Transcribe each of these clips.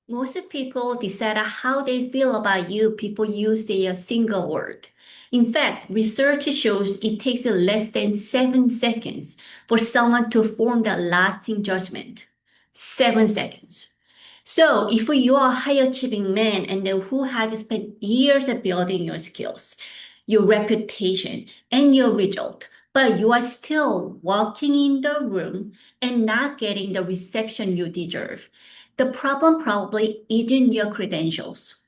Most people decide how they feel about you before you say a single word. In fact, research shows it takes less than 7 seconds for someone to form the lasting judgment. 7 seconds. So, if you are a high achieving man and who has spent years building your skills, your reputation, and your result, but you are still walking in the room and not getting the reception you deserve, the problem probably isn't your credentials.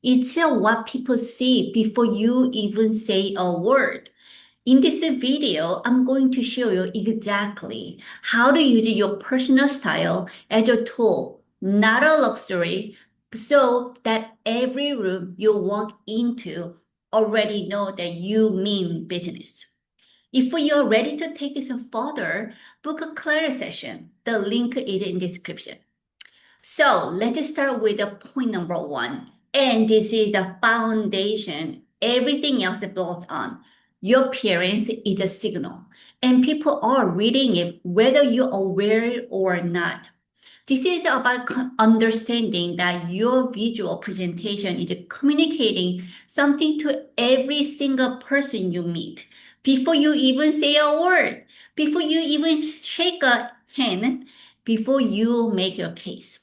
It's what people see before you even say a word. In this video, I'm going to show you exactly how to use your personal style as a tool, not a luxury, so that every room you walk into already know that you mean business. If you're ready to take this further, book a clarity session. The link is in description. So let's start with the point number one. And this is the foundation. Everything else builds on. Your appearance is a signal, and people are reading it whether you're aware or not. This is about understanding that your visual presentation is communicating something to every single person you meet before you even say a word, before you even shake a hand, before you make your case.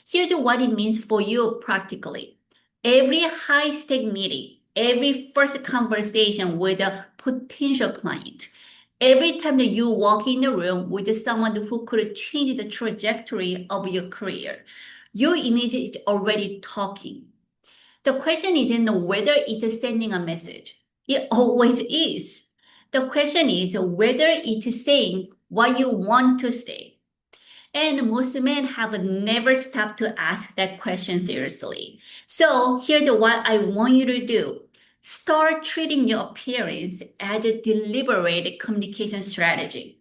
Here's what it means for you practically. Every high stake meeting, every first conversation with a potential client, every time that you walk in the room with someone who could change the trajectory of your career, your image is already talking. The question isn't whether it's sending a message. It always is. The question is whether it's saying what you want to say. And most men have never stopped to ask that question seriously. So here's what I want you to do. Start treating your appearance as a deliberate communication strategy.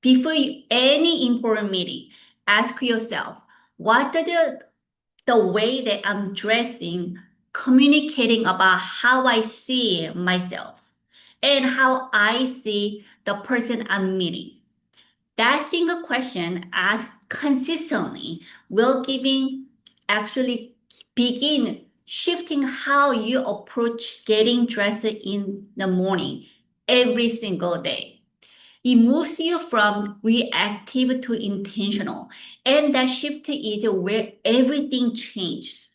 Before any important meeting, ask yourself, what does the way that I'm dressing communicating about how I see myself and how I see the person I'm meeting? That single question asked consistently will actually begin shifting how you approach getting dressed in the morning every single day. It moves you from reactive to intentional, and that shift is where everything changes.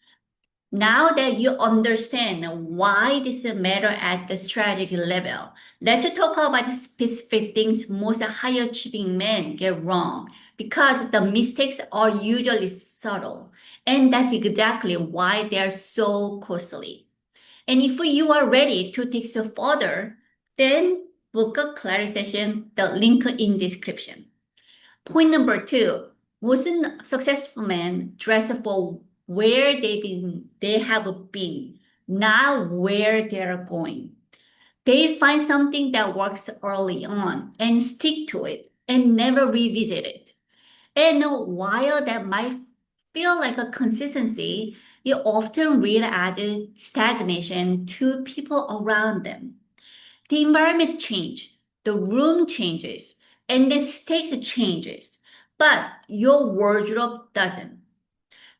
Now that you understand why this matters at the strategic level, let's talk about the specific things most high achieving men get wrong because the mistakes are usually subtle. And that's exactly why they're so costly. And if you are ready to take it further, then book a clarity session, the link in description. Point number two, most successful men dress for where they have been, not where they're going. They find something that works early on and stick to it and never revisit it. And while that might feel like a consistency, you often read as stagnation to people around them. The environment changes, the room changes, and the stakes changes, but your wardrobe doesn't.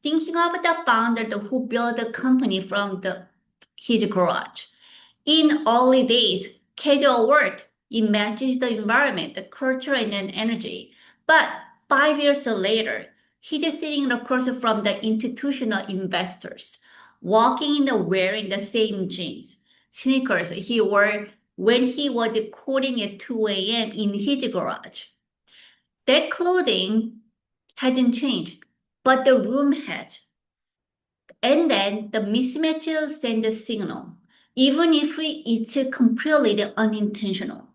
Thinking of the founder who built the company from his garage. In early days, casual work, it matches the environment, the culture, and the energy. But 5 years later, he's sitting across from the institutional investors, walking in the wearing the same jeans, sneakers he wore when he was coding at 2 a.m. in his garage. That clothing hasn't changed, but the room has. And then the mismatch sends a signal, even if it's completely unintentional.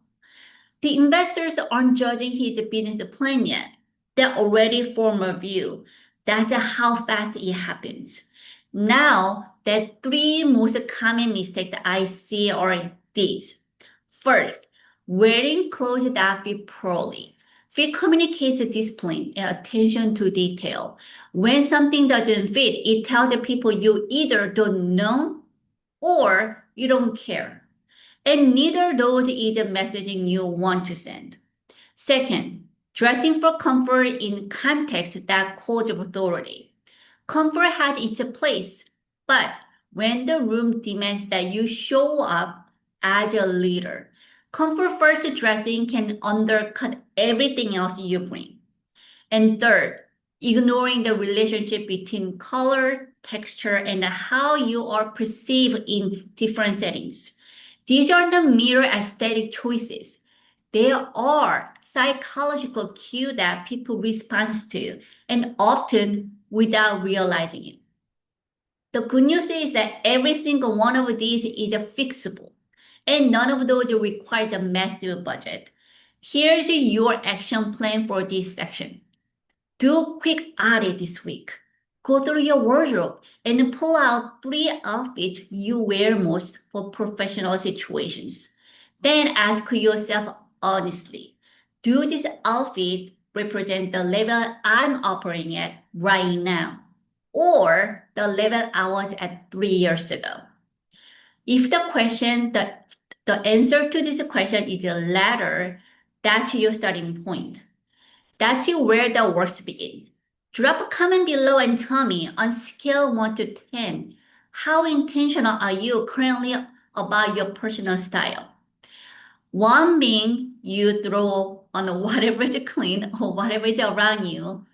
The investors aren't judging his business plan yet. They already form a view. That's how fast it happens. Now, the three most common mistakes that I see are these. First, wearing clothes that fit poorly. Fit communicates discipline and attention to detail. When something doesn't fit, it tells the people you either don't know or you don't care. And neither those is the messaging you want to send. Second, dressing for comfort in context that calls authority. Comfort has its place, but when the room demands that you show up as a leader, comfort first dressing can undercut everything else you bring. And third, ignoring the relationship between color, texture, and how you are perceived in different settings. These are the mere aesthetic choices. They are psychological cues that people respond to, and often without realizing it. The good news is that every single one of these is fixable, and none of those require a massive budget. Here's your action plan for this section. Do a quick audit this week. Go through your wardrobe and pull out 3 outfits you wear most for professional situations. Then ask yourself honestly, do this outfit represent the level I'm operating at right now or the level I was at 3 years ago? If the answer to this question is the latter, that's your starting point. That's where the work begins. Drop a comment below and tell me on scale 1 to 10, how intentional are you currently about your personal style? 1 being you throw on whatever is clean or whatever is around you.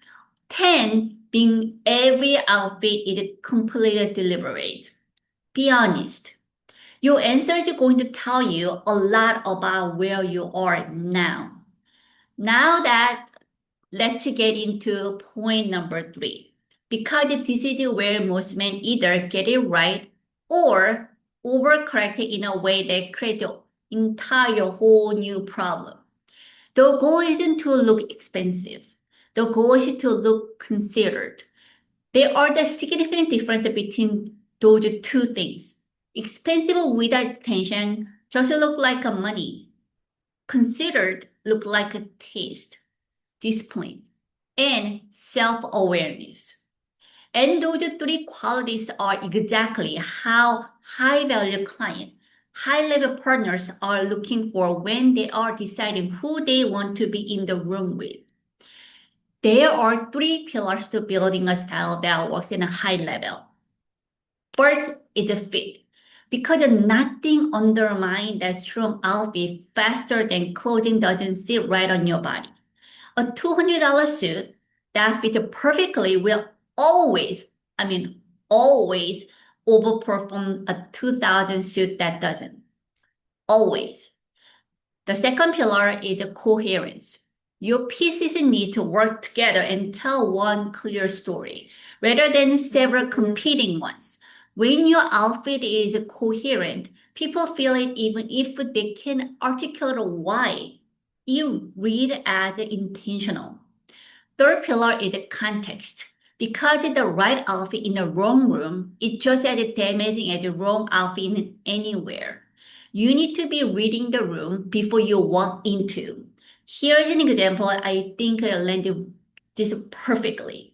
10 being every outfit is completely deliberate. Be honest. Your answer is going to tell you a lot about where you are now. Now that let's get into point number 3. Because this is where most men either get it right or overcorrect it in a way that creates an entire whole new problem. The goal isn't to look expensive. The goal is to look considered. There are the significant difference between those two things. Expensive without attention just look like a money. Considered look like a taste, discipline, and self-awareness. And those 3 qualities are exactly how high-value client, high-level partners are looking for when they are deciding who they want to be in the room with. There are 3 pillars to building a style that works in a high level. First is the fit, because nothing undermines that strong outfit faster than clothing doesn't sit right on your body. A $200 suit that fits perfectly will always overperform a 2000 suit that doesn't. Always. The second pillar is the coherence. Your pieces need to work together and tell one clear story rather than several competing ones. When your outfit is coherent, people feel it even if they can articulate why. You read as intentional. Third pillar is the context. Because the right outfit in the wrong room, it's just as damaging as the wrong outfit anywhere. You need to be reading the room before you walk into. Here's an example I think landed this perfectly.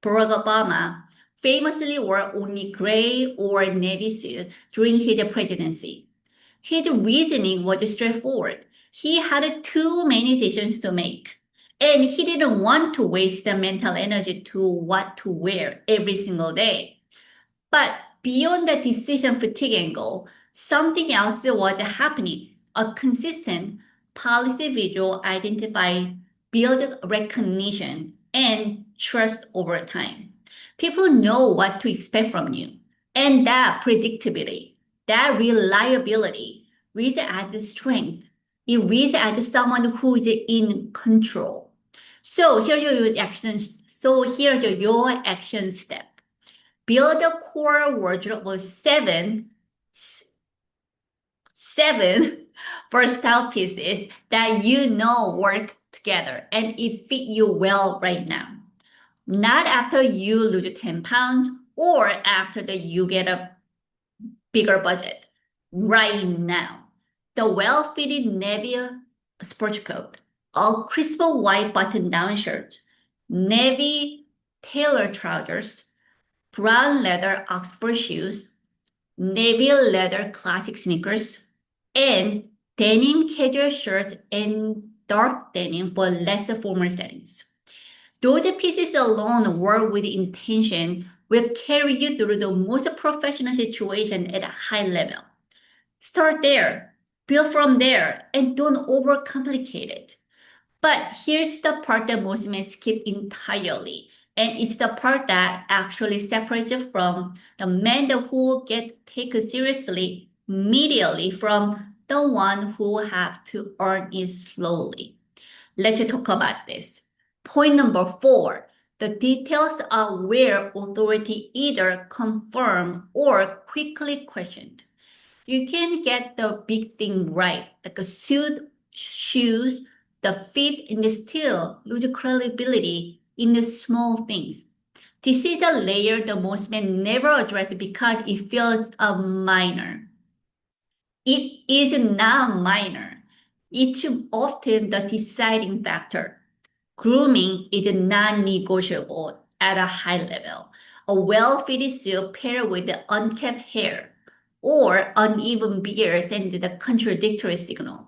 Barack Obama famously wore only gray or navy suit during his presidency. His reasoning was straightforward. He had too many decisions to make. And he didn't want to waste the mental energy to what to wear every single day. But beyond the decision fatigue angle, something else was happening. A consistent policy visual identified, build recognition, and trust over time. People know what to expect from you. And that predictability, that reliability reads as strength. It reads as someone who is in control. So here's your actions. So here's your action step. Build a core wardrobe of seven versatile pieces that you know work together and it fit you well right now. Not after you lose 10 pounds or after you get a bigger budget. Right now. The well-fitted navy sports coat, a crisp white button-down shirt, navy tailored trousers, brown leather Oxford shoes, navy leather classic sneakers, and denim casual shirts and dark denim for less formal settings. Those pieces alone work with intention will carry you through the most professional situation at a high level. Start there, build from there, and don't overcomplicate it. But here's the part that most men skip entirely. And it's the part that actually separates you from the men who get taken seriously immediately from the one who have to earn it slowly. Let's talk about this. Point number 4. The details are where authority either confirmed or quickly questioned. You can get the big thing right, like a suit, shoes, the fit, and still lose credibility in the small things. This is the layer the most men never address because it feels a minor. It is not minor. It's often the deciding factor. Grooming is non-negotiable at a high level. A well-fitted suit paired with unkept hair or uneven beard sends a contradictory signal.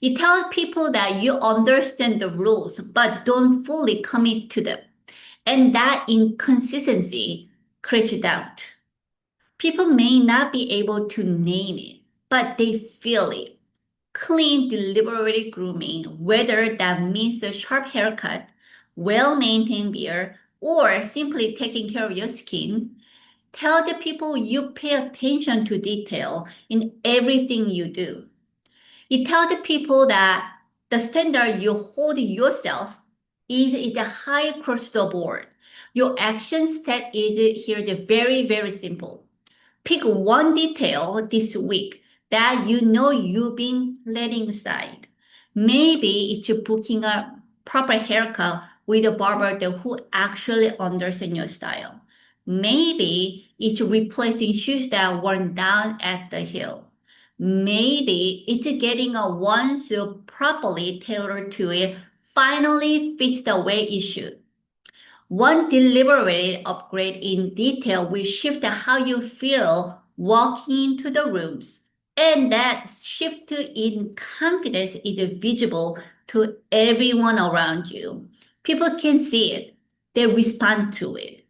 It tells people that you understand the rules but don't fully commit to them. And that inconsistency creates doubt. People may not be able to name it, but they feel it. Clean, deliberate grooming, whether that means a sharp haircut, well-maintained beard, or simply taking care of your skin, tell the people you pay attention to detail in everything you do. It tells the people that the standard you hold yourself is high across the board. Your action step is here very, very simple. Pick one detail this week that you know you've been letting aside. Maybe it's booking a proper haircut with a barber who actually understands your style. Maybe it's replacing shoes that worn down at the heel. Maybe it's getting a one suit properly tailored to it finally fits the way it should. One deliberate upgrade in detail will shift how you feel walking into the rooms. And that shift in confidence is visible to everyone around you. People can see it. They respond to it.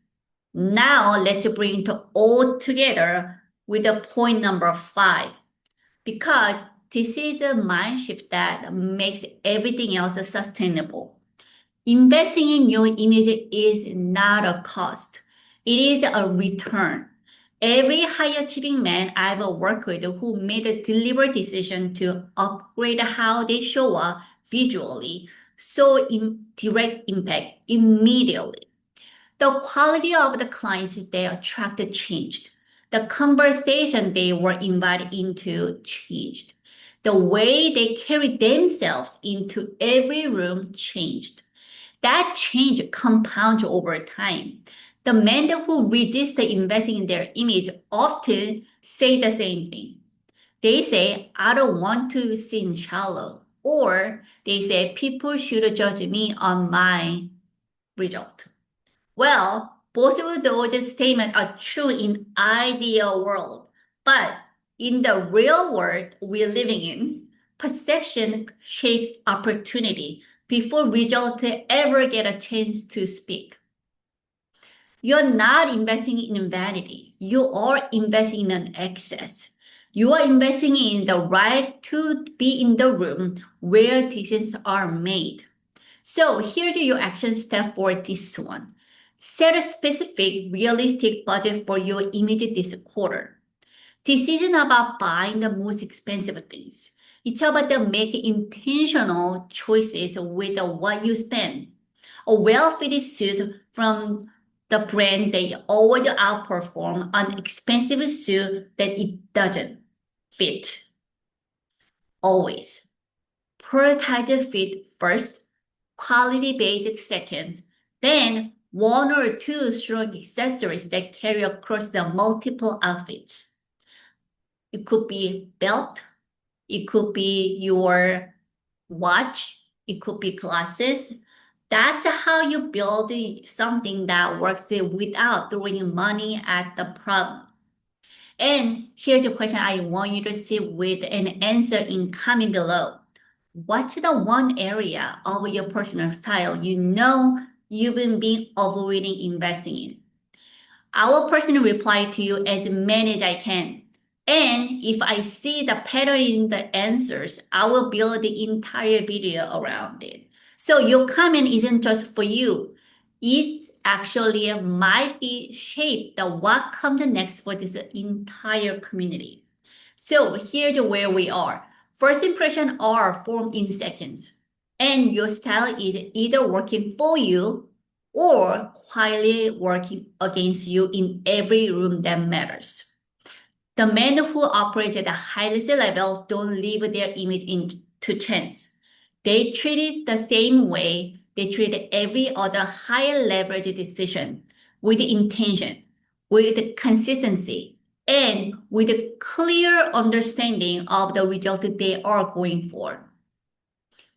Now let's bring it all together with the point number 5. Because this is the mind shift that makes everything else sustainable. Investing in your image is not a cost. It is a return. Every high achieving man I've worked with who made a deliberate decision to upgrade how they show up visually saw direct impact immediately. The quality of the clients they attracted changed. The conversation they were invited into changed. The way they carried themselves into every room changed. That change compounds over time. The men who resist investing in their image often say the same thing. They say, I don't want to seem shallow. Or they say, people should judge me on my result. Well, both of those statements are true in ideal world, but in the real world we're living in, perception shapes opportunity before results ever get a chance to speak. You're not investing in vanity. You are investing in excess. You are investing in the right to be in the room where decisions are made. So here's your action step for this one. Set a specific, realistic budget for your image this quarter. This isn't about buying the most expensive things. It's about making intentional choices with what you spend. A well-fitted suit from the brand that always outperform an expensive suit that it doesn't fit. Always. Prioritize fit first, quality basic second, then one or two strong accessories that carry across the multiple outfits. It could be belt, it could be your watch, it could be glasses. That's how you build something that works without throwing money at the problem. And here's the question I want you to sit with and answer in comment below. What's the one area of your personal style you know you've been avoiding investing in? I will personally reply to you as many as I can. And if I see the pattern in the answers, I will build the entire video around it. So your comment isn't just for you. It actually might be shaped the what comes next for this entire community. So here's where we are. First impressions are formed in seconds, and your style is either working for you or quietly working against you in every room that matters. The men who operate at the highest level don't leave their image to chance. They treat it the same way they treat every other high leverage decision, with intention, with consistency, and with a clear understanding of the result they are going for.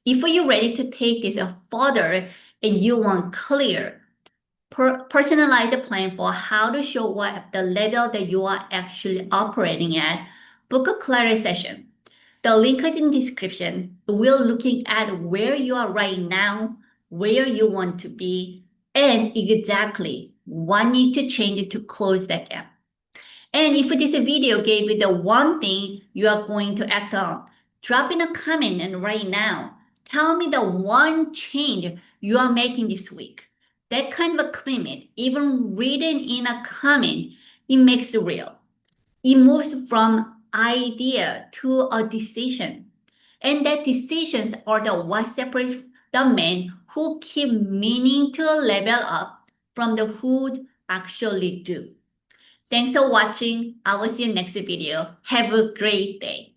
If you're ready to take this further and you want clear, personalized plan for how to show up at the level that you are actually operating at, book a clarity session. The link is in the description. We're looking at where you are right now, where you want to be, and exactly what needs to change to close that gap. And if this video gave you the one thing you are going to act on, drop in a comment and right now. Tell me the one change you are making this week. That kind of a commitment, even written in a comment, it makes it real. It moves from idea to a decision. And that decisions are the what separates the men who keep meaning to level up from the who actually do. Thanks for watching. I will see you next video. Have a great day.